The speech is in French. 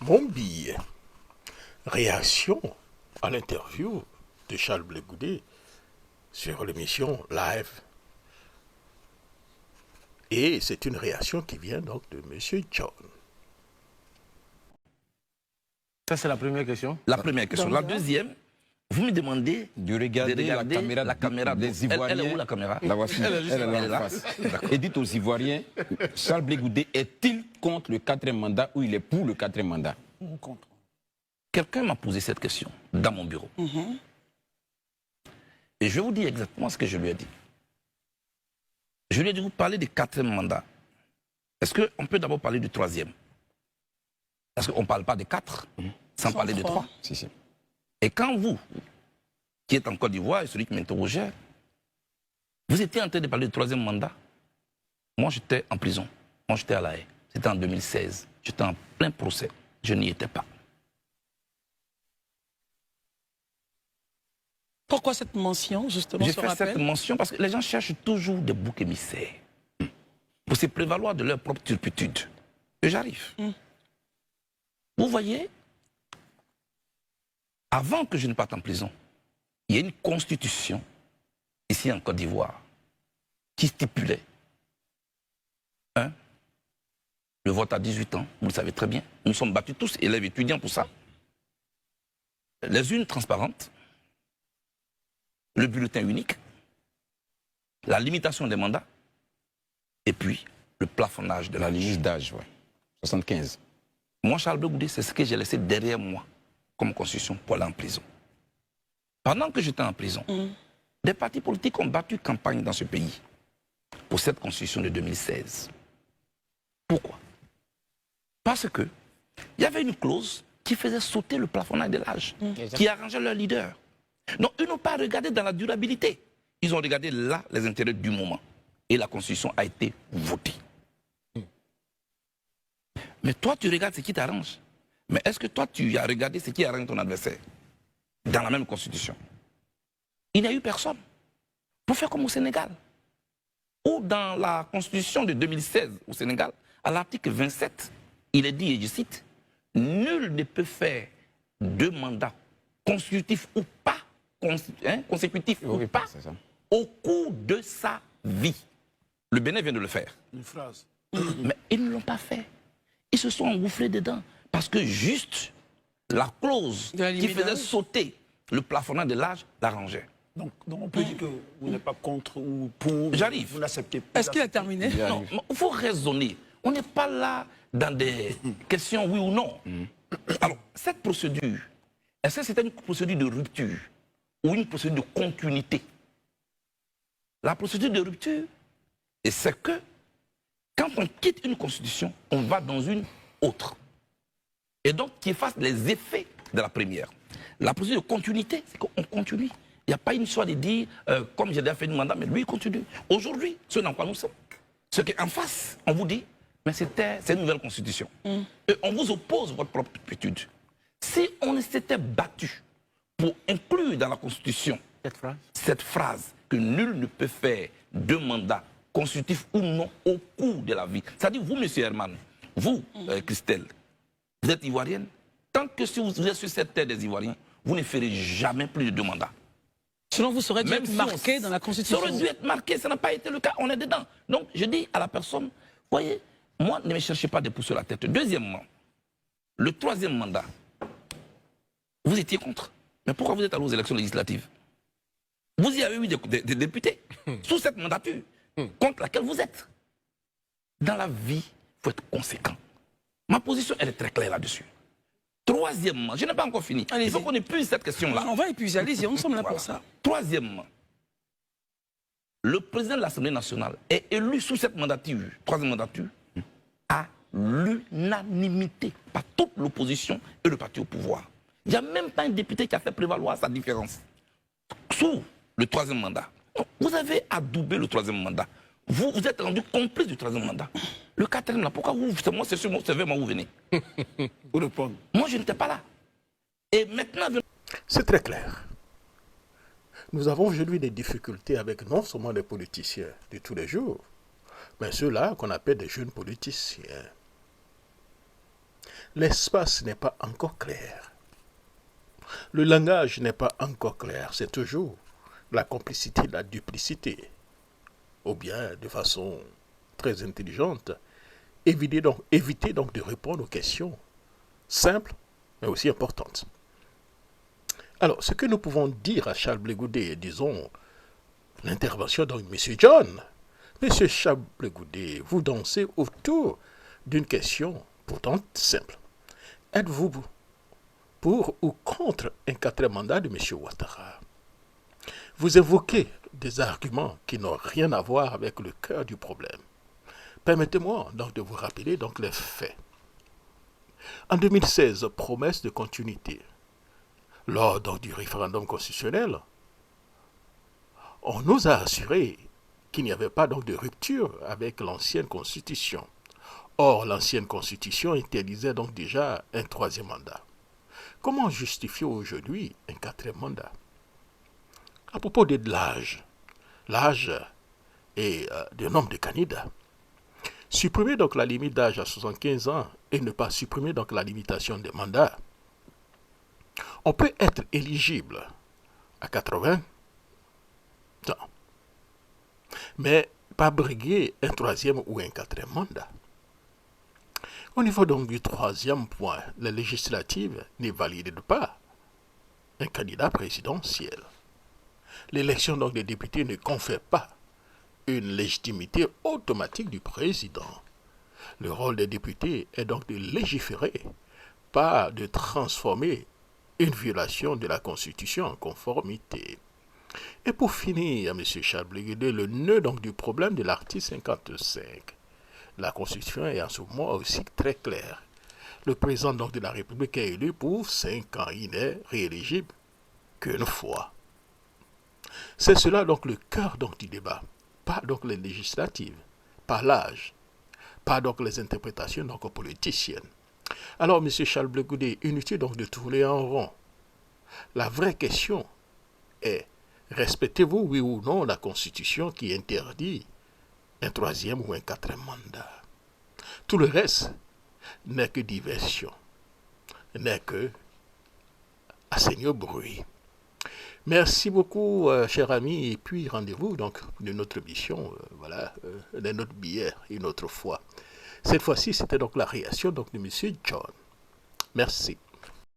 Mon billet. Réaction à l'interview de Charles Blé Goudé sur l'émission Live. Et c'est une réaction qui vient donc de M. John. Ça, c'est la première question. La première question. La deuxième, vous me demandez de regarder la caméra des Ivoiriens. Elle est où la caméra? La voici. Elle est là en face. Et dites aux Ivoiriens, Charles Blé Goudé est-il contre le 4e mandat ou il est pour le 4e mandat? Contre. Quelqu'un m'a posé cette question dans mon bureau. Et je vais vous dire exactement ce que je lui ai dit. Je lui ai dit, vous parlez du 4e mandat. Est-ce qu'on peut d'abord parler du 3e? Parce qu'on ne parle pas de 4 sans parler de 3. Si, si. Et quand vous, qui êtes en Côte d'Ivoire, et celui qui m'interrogeait, vous étiez en train de parler du 3e mandat, moi j'étais en prison, moi j'étais à La Haye, c'était en 2016, j'étais en plein procès, je n'y étais pas. Pourquoi cette mention, justement, J'ai fait cette mention parce que les gens cherchent toujours des boucs émissaires pour se prévaloir de leur propre turpitude. Et j'arrive. Vous voyez, avant que je ne parte en prison, il y a une constitution, ici en Côte d'Ivoire, qui stipulait le vote à 18 ans, vous le savez très bien. Nous sommes battus tous, élèves étudiants pour ça. Les urnes transparentes, le bulletin unique, la limitation des mandats, et puis le plafonnage de la limite d'âge, ouais. 75. Moi, Charles Blé Goudé, c'est ce que j'ai laissé derrière moi comme constitution pour aller en prison. Pendant que j'étais en prison, des partis politiques ont battu campagne dans ce pays pour cette constitution de 2016. Pourquoi? Parce que il y avait une clause qui faisait sauter le plafonnage de l'âge, qui arrangeait leur leader. Donc, ils n'ont pas regardé dans la durabilité. Ils ont regardé là les intérêts du moment. Et la Constitution a été votée. Mais toi, tu regardes ce qui t'arrange. Mais est-ce que toi, tu as regardé ce qui arrange ton adversaire dans la même Constitution? Il n'y a eu personne. Pour faire comme au Sénégal. Ou dans la Constitution de 2016 au Sénégal, à l'article 27, il est dit, et je cite, « Nul ne peut faire 2 mandats consécutifs ou pas, consécutifs ou pas, au cours de sa vie. » Le Bénin vient de le faire. Une phrase. Mais ils ne l'ont pas fait. Ils se sont engouffrés dedans. Parce que juste la clause qui faisait sauter le plafonnage de l'âge l'arrangeait. Donc on peut dire que vous n'êtes pas contre ou pour. J'arrive. Vous n'acceptez pas. Est-ce qu'il a terminé? Non, il faut raisonner. On n'est pas là dans des questions oui ou non. Alors, cette procédure, est-ce que c'était une procédure de rupture ou une procédure de continuité? La procédure de rupture, c'est que quand on quitte une constitution, on va dans une autre. Et donc, qui efface les effets de la première. La procédure de continuité, c'est qu'on continue. Il n'y a pas une histoire de dire, comme j'ai déjà fait un mandat, mais lui, il continue. Aujourd'hui, ce dans quoi nous sommes, ce qui est en face, on vous dit, mais c'est une nouvelle constitution. Et on vous oppose votre propre turpitude. Si on s'était battu pour inclure dans la constitution cette phrase que nul ne peut faire 2 mandats constitutifs ou non au cours de la vie. C'est-à-dire, vous, M. Herman, vous, Christelle, vous êtes ivoirienne. Tant que si vous êtes sur cette terre des Ivoiriens, vous ne ferez jamais plus de 2 mandats. Selon vous, ça aurait dû être marqué dans la Constitution. Ça aurait dû être marqué, ça n'a pas été le cas, on est dedans. Donc, je dis à la personne, voyez, moi, ne me cherchez pas des pouces sur la tête. Deuxièmement, le 3e mandat, vous étiez contre. Mais pourquoi vous êtes allé aux élections législatives? Vous y avez eu des députés sous cette mandature contre laquelle vous êtes. Dans la vie, il faut être conséquent. Ma position, elle est très claire là-dessus. Troisièmement, je n'ai pas encore fini. Il faut qu'on épuise cette question-là. On va épuiser, allez-y, on sommes là pour ça. Troisièmement, le président de l'Assemblée nationale est élu sous cette mandature, 3e mandature, à l'unanimité par toute l'opposition et le parti au pouvoir. Il n'y a même pas un député qui a fait prévaloir sa différence. Sous le 3e mandat, vous avez adoubé le 3e mandat. Vous êtes rendu complice du 3e mandat. Le 4e, là, pourquoi vous, c'est moi, c'est sur mon CV, moi, vous venez? Pour répondre. Moi, je n'étais pas là. Et maintenant... C'est très clair. Nous avons aujourd'hui des difficultés avec non seulement des politiciens de tous les jours, mais ceux-là qu'on appelle des jeunes politiciens. l'espace n'est pas encore clair. Le langage n'est pas encore clair. C'est toujours la complicité, la duplicité. Ou bien, de façon très intelligente, éviter donc de répondre aux questions simples, mais aussi importantes. Alors, ce que nous pouvons dire à Charles Blé Goudé, disons, l'intervention de M. John. M. Charles Blé Goudé, vous dansez autour d'une question pourtant simple. Êtes-vous pour ou contre un quatrième mandat de M. Ouattara? Vous évoquez des arguments qui n'ont rien à voir avec le cœur du problème. Permettez-moi donc de vous rappeler donc les faits. En 2016, promesse de continuité. Lors donc du référendum constitutionnel, on nous a assuré qu'il n'y avait pas donc de rupture avec l'ancienne constitution. Or, l'ancienne constitution interdisait donc déjà un troisième mandat. Comment justifier aujourd'hui un quatrième mandat? À propos de l'âge et du nombre de candidats, supprimer donc la limite d'âge à 75 ans et ne pas supprimer donc la limitation des mandats. On peut être éligible à 80 ans, mais pas briguer un troisième ou un quatrième mandat. Au niveau donc du troisième point, les législatives ne valident pas un candidat présidentiel. L'élection donc des députés ne confère pas une légitimité automatique du président. Le rôle des députés est donc de légiférer, pas de transformer une violation de la Constitution en conformité. Et pour finir, M. Charles Blé Goudé, le nœud donc du problème de l'article 55. La Constitution est en ce moment aussi très claire. Le président donc de la République est élu pour 5 ans. Il n'est rééligible qu'une fois. C'est cela donc le cœur donc du débat. Pas donc les législatives, pas l'âge, pas donc les interprétations donc politiciennes. Alors, M. Charles Blé Goudé, inutile donc de tourner en rond. La vraie question est, respectez-vous, oui ou non, la Constitution qui interdit un troisième ou un quatrième mandat? Tout le reste n'est que diversion, n'est que assaini au bruit. Merci beaucoup, chers amis, et puis rendez-vous donc de notre émission, de notre bière une autre fois. Cette fois-ci, c'était donc la réaction donc de M. John. Merci.